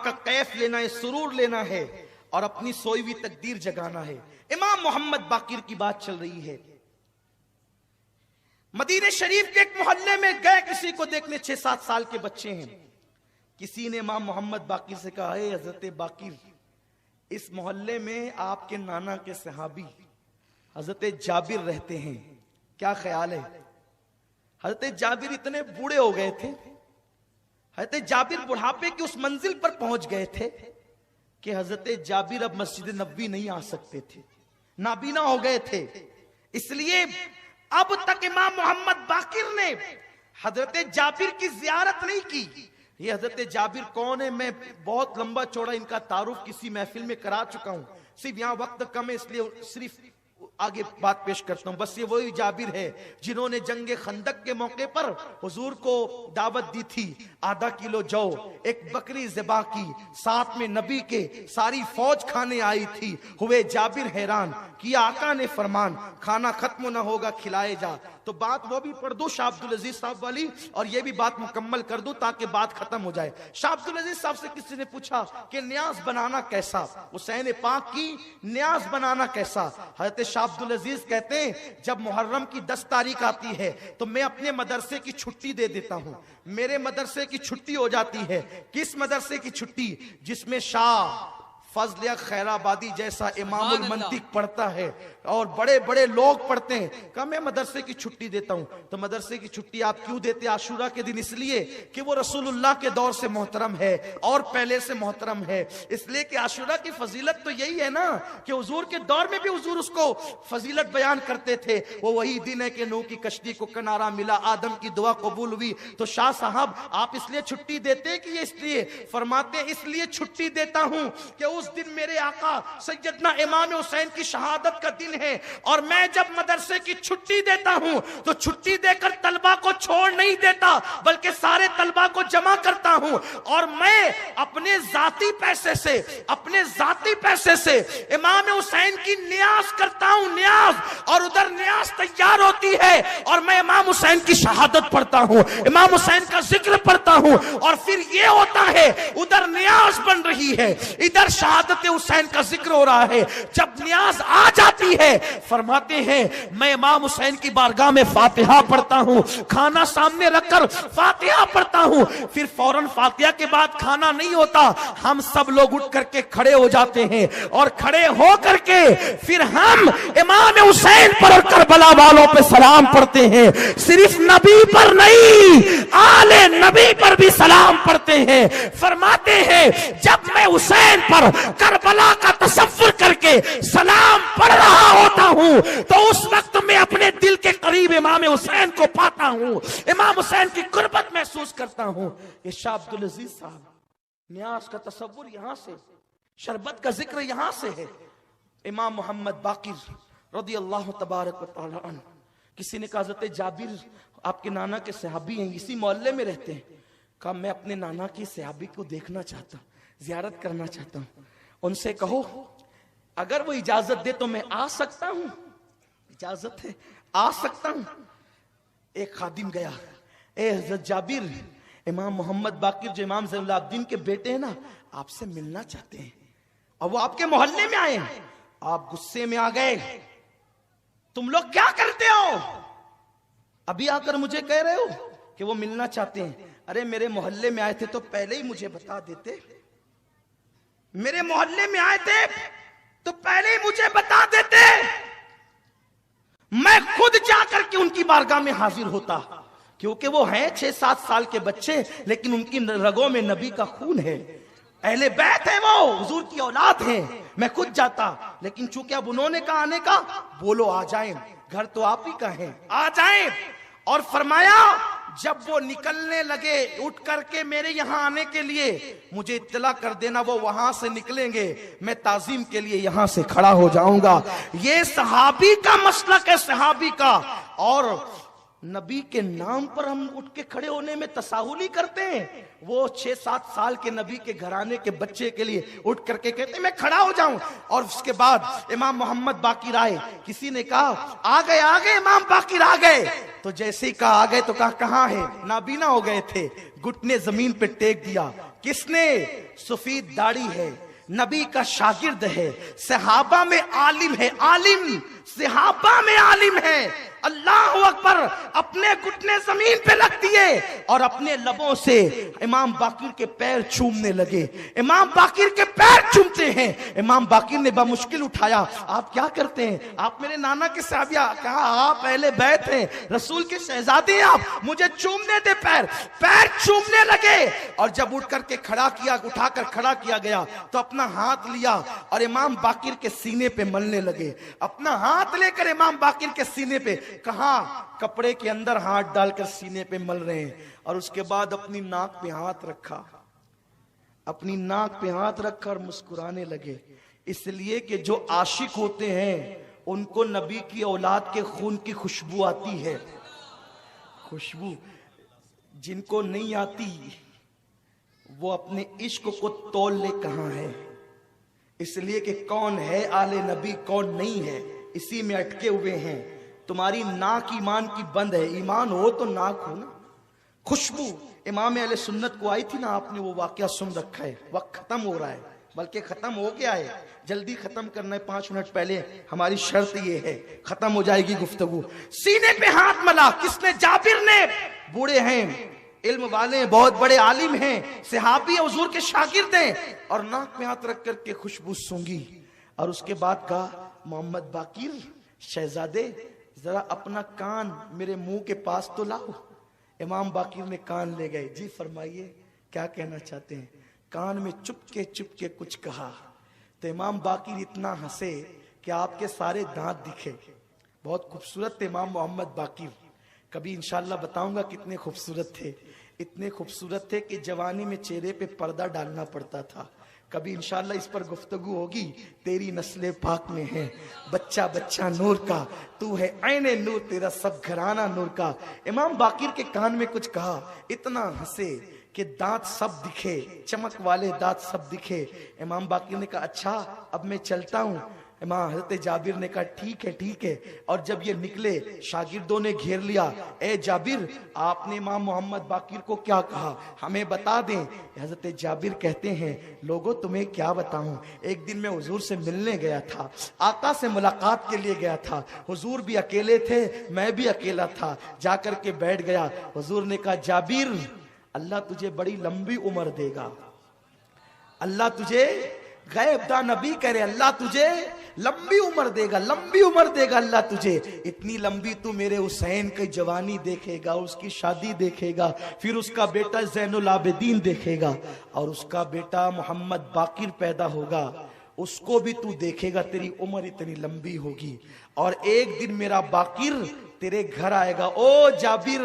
का कैफ लेना है, सुरूर लेना है और अपनी सोई हुई तकदीर जगाना है। इमाम मोहम्मद बाकिर की बात चल रही है। मदीने शरीफ के एक मोहल्ले में गए किसी को देखने, 6-7 साल के बच्चे हैं। किसी ने इमाम मोहम्मद बाकिर से कहा, है हजरत बाकिर, इस मोहल्ले में आपके नाना के सहाबी हजरत जाबिर रहते हैं, क्या ख्याल है? हजरत जाबिर इतने बूढ़े हो गए थे, हजरत जाबिर बुढ़ापे की उस मंजिल पर पहुंच गए थे कि हजरत जाबिर अब मस्जिद नबवी नहीं आ सकते थे, नाबीना हो गए थे। इसलिए अब तक इमाम मोहम्मद बाकिर ने हजरत जाबिर की जियारत नहीं की। ये हजरत जाबिर कौन है, मैं बहुत लंबा चौड़ा इनका तारुफ किसी महफिल में करा चुका हूं, सिर्फ यहां वक्त कम है इसलिए सिर्फ आगे बात पेश करता हूं। बस ये वही जाबिर है जिन्होंने जंगे खंदक के मौके पर हुजूर को दावत दी थी, आधा किलो जौ, एक बकरी ज़िबा की, साथ में नबी के सारी फौज खाने आई थी। हुए जाबिर हैरान, किया आका ने फरमान, खाना खत्म न होगा खिलाए जा। तो बात वो भी पढ़ दो शाह अब्दुल अजीज साहब वाली, और ये भी बात मुकम्मल कर दो ताकि बात खत्म हो जाए। शाह अब्दुल अजीज साहब से किसी ने पूछा कि न्याज बनाना कैसा, हुसैन पाक की न्याज बनाना कैसा? हजरत शाह अब्दुल अजीज कहते हैं, जब मुहर्रम की 10 तारीख आती है तो मैं अपने मदरसे की छुट्टी दे देता हूं। मेरे मदरसे की छुट्टी हो जाती है। किस मदरसे की छुट्टी? जिसमें शाह फजल खैराबादी जैसा इमामुल मंतिक पढ़ता है और बड़े बड़े लोग पढ़ते हैं। कब मैं मदरसे की छुट्टी देता हूं तो मदरसे की छुट्टी आप क्यों देते? आशूरा के दिन इसलिए कि वो रसूलुल्लाह के दौर से मोहतरम है और पहले से मोहतरम है। इसलिए कि आशूरा की फजीलत तो यही है ना कि हुजूर के दौर में भी हुजूर उसको फजीलत बयान करते थे। वो वही दिन है कि नूह की कश्ती को किनारा मिला, आदम की दुआ कबूल हुई। तो शाह साहब आप इसलिए छुट्टी देते कि ये इसलिए? फरमाते इसलिए छुट्टी देता हूं कि उस दिन मेरे आका सैयदना इमाम हुसैन की शहादत का दिन है, और मैं जब मदरसे की छुट्टी देता हूं तो छुट्टी देकर तलबा को छोड़ नहीं देता, बल्कि सारे तलबा को जमा करता हूं और मैं अपने जाती पैसे से इमाम हुसैन की न्याज करता हूं, न्याज। और उधर न्याज तैयार होती है और मैं इमाम हुसैन की शहादत पढ़ता हूं, इमाम हुसैन का जिक्र पढ़ता हूं, और फिर ये होता है उधर न्याज बन रही है, इधर शहादत हुसैन का जिक्र हो रहा है। जब न्याज आ जाती है फरमाते हैं मैं इमाम हुसैन की बारगाह में फातिहा पढ़ता हूं, खाना सामने रखकर फातिहा पढ़ता हूं। फिर फौरन फातिहा के बाद खाना नहीं होता, हम सब लोग उठ करके खड़े हो जाते हैं और खड़े हो करके फिर हम इमाम हुसैन पर और करबला वालों पे सलाम पढ़ते हैं। सिर्फ नबी पर नहीं, आले नबी पर भी सलाम पढ़ते हैं। फरमाते हैं जब मैं हुसैन पर करबला का तसव्वुर करके सलाम पढ़ रहा होता हूं तो उस वक्त मैं अपने दिल के करीब इमाम हुसैन को पाता हूं, इमाम हुसैन की कुर्बत महसूस करता हूं। ये शाह अब्दुल अजीज साहब, न्याज का तसव्वुर यहां से, शरबत का जिक्र यहां से है। इमाम मोहम्मद बाकिर रज़ी अल्लाह तबारक व तआला अन्हु, किसी ने कहा हज़रत जाबिर आपके नाना के सहाबी हैं, इसी मोहल्ले में रहते हैं। कहा मैं अपने नाना की सहाबी को देखना चाहता हूं, जियारत करना चाहता हूं। उनसे कहो अगर वो इजाजत दे तो मैं आ सकता हूं। इजाजत है, आ सकता हूं। एक खादिम गया, ए हज़रत जाबिर, इमाम मोहम्मद बाकिर जो इमाम ज़ैनुल-आबिदीन के बेटे हैं ना, आपसे मिलना चाहते हैं और वो आपके मोहल्ले में आए हैं। आप गुस्से में आ गए, तुम लोग क्या करते हो? अभी आकर मुझे कह रहे हो कि वो मिलना चाहते हैं। अरे मेरे मोहल्ले में आए थे तो पहले ही मुझे बता देते, मेरे मोहल्ले में आए थे तो पहले ही मुझे बता देते, मैं खुद जाकर के उनकी बारगाह में हाजिर होता। क्योंकि वो हैं 6-7 साल के बच्चे, लेकिन उनकी रगों में नबी का खून है, अहले बैत है, वो हुजूर की औलाद है। मैं खुद जाता, लेकिन चूंकि अब उन्होंने कहा आने का, बोलो आ जाएं, घर तो आप ही का है, आ जाएं। और फरमाया जब वो निकलने लगे उठ करके मेरे यहां आने के लिए, मुझे इत्तला कर देना, वो वहां से निकलेंगे, मैं ताजीम के लिए यहां से खड़ा हो जाऊंगा। ये सहाबी का मसलक है, सहाबी का। और नबी के नाम पर हम उठ के खड़े होने में तसाहुल ही करते हैं। वो 6-7 साल के नबी के घराने के बच्चे के लिए उठ करके कहते हैं मैं खड़ा हो जाऊं। और उसके बाद इमाम मोहम्मद बाकिर आए, किसी ने कहा आ गए इमाम बाकिर आ गए। तो जैसे ही कहा आ गए तो कहा कहां है? नाबीना हो गए थे, घुटने जमीन पे टेक दिया, किसने? सफेद दाढ़ी है, नबी का शागिर्द है, सहाबा में आलिम है, आलिम सहाबा में आलिम है। अल्लाह अकबर, अपने घुटने जमीन पे रख दिए और अपने लबों से इमाम बाकिर के पैर चूमने लगे। इमाम बाकिर के पैर चूमते हैं। इमाम बाकिर ने बामुश्किल उठाया, आप क्या करते हैं? आप मेरे नाना के साहबिया। कहा आप पहले बैठ हैं, रसूल के शहजादे हैं आप, मुझे चूमने दे पैर। पैर चूमने लगे और जब उठ करके खड़ा किया, उठाकर खड़ा किया गया तो अपना हाथ लिया और इमाम बाकिर के सीने पे मलने लगे। अपना हाथ लेकर इमाम बाकिर के सीने पे, कहा कपड़े के अंदर हाथ डालकर सीने पे मल रहे हैं। और उसके बाद अपनी नाक पे हाथ रखा, अपनी नाक पे हाथ रखकर मुस्कुराने लगे। इसलिए कि जो आशिक होते हैं उनको नबी की औलाद के खून की खुशबू आती है। खुशबू जिनको नहीं आती वो अपने इश्क को तोल ले कहां है। इसलिए कि कौन है आले नबी, कौन नहीं है, इसी में अटके हुए हैं। तुम्हारी नाक ईमान की बंद है, ईमान हो तो नाक हो ना। खुशबू इमाम अहले सुन्नत को आई थी ना, आपने वो वाकया सुन रखा है। वक्त खत्म हो रहा है, बल्कि खत्म हो गया है, जल्दी खत्म करना है। 5 मिनट पहले हमारी शर्त ये है, खत्म हो जाएगी गुफ्तगू। सीने पे हाथ मला किसने? जाबिर ने। बूढ़े हैं, इल्म वाले हैं, बहुत बड़े आलिम हैं, सहाबी हुजूर के शागिर्द हैं, और नाक में हाथ रख करके खुशबू सूंघी। और उसके बाद कहा, मोहम्मद बाकिर शहजादे जरा अपना कान मेरे मुंह के पास तो लाओ। इमाम बाकिर ने कान ले गए। जी फरमाइए क्या कहना चाहते हैं? कान में चुपके कुछ कहा तो इमाम बाकिर इतना हंसे कि आपके सारे दांत दिखे। बहुत खूबसूरत थे इमाम मोहम्मद बाकिर। कभी इंशाल्लाह बताऊंगा कितने खूबसूरत थे। इतने खूबसूरत थे कि जवानी में चेहरे पे पर्दा डालना पड़ता था। कभी इंशाल्लाह इस पर गुफ्तगू होगी। तेरी नस्ले पाक में है बच्चा बच्चा नूर का, तू है ऐने नूर, तेरा सब घराना नूर का। इमाम बाकिर के कान में कुछ कहा, इतना हंसे कि दांत सब दिखे, चमक वाले दांत सब दिखे। इमाम बाकिर ने कहा, अच्छा अब मैं चलता हूँ। इमाम हजरत जाबिर ने कहा, ठीक है ठीक है। और जब ये निकले शागिर्दों ने घेर लिया, ए जाबिर आपने इमाम मोहम्मद बाकिर को क्या कहा, हमें बता दें। हजरत जाबिर कहते हैं, लोगों तुम्हें क्या बताऊं, एक दिन मैं हुजूर से मिलने गया था, आका से मुलाकात के लिए गया था। हुजूर भी अकेले थे, मैं भी अकेला था, जाकर के बैठ गया। हुजूर ने कहा, जाबिर अल्लाह तुझे बड़ी लंबी उम्र देगा। अल्लाह तुझे, गैब दा नबी करे, अल्लाह तुझे लंबी उम्र देगा, लंबी उम्र देगा अल्लाह तुझे। इतनी लंबी तू मेरे हुसैन की जवानी देखेगा, उसकी शादी देखेगा, फिर उसका बेटा ज़ैनुल आबिदीन देखेगा, और उसका बेटा मोहम्मद बाकिर पैदा होगा, उसको भी तू देखेगा। तेरी उम्र इतनी लंबी होगी और एक दिन मेरा बाकिर तेरे घर आएगा। ओ जाबिर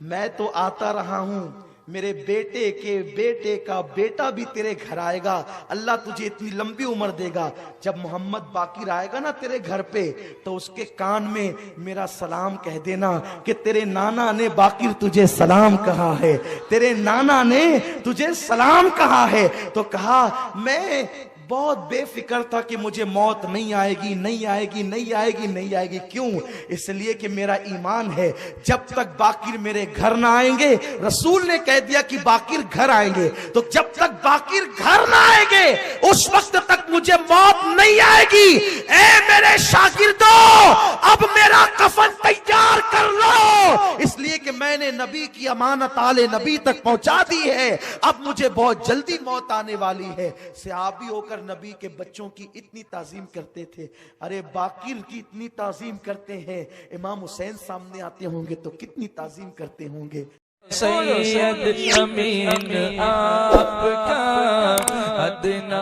मैं तो आता रहा हूं, मेरे बेटे के बेटे का बेटा भी तेरे घर आएगा। अल्लाह तुझे इतनी लंबी उम्र देगा। जब मोहम्मद बाकिर आएगा ना तेरे घर पे, तो उसके कान में मेरा सलाम कह देना कि तेरे नाना ने बाकिर तुझे सलाम कहा है, तेरे नाना ने तुझे सलाम कहा है। तो कहा, मैं बहुत बेफिक्र था कि मुझे मौत नहीं आएगी, नहीं आएगी, नहीं आएगी, नहीं आएगी। क्यों? इसलिए कि मेरा ईमान है, जब तक बाकिर मेरे घर ना आएंगे, रसूल ने कह दिया कि बाकिर घर आएंगे, तो जब तक बाकिर घर ना आएंगे उस वक्त तक मुझे मौत नहीं आएगी। ए मेरे शागिर्दों, अब मेरा कफन तैयार कर लो, इसलिए कि मैंने नबी की अमानत आले नबी तक पहुंचा दी है। अब मुझे बहुत जल्दी मौत आने वाली है। सहाबी होकर नबी के बच्चों की इतनी ताजीम करते थे, अरे बाकिर की इतनी ताजीम करते हैं, इमाम हुसैन सामने आते होंगे तो कितनी ताजीम करते होंगे। सैयद अमीन आपका अदना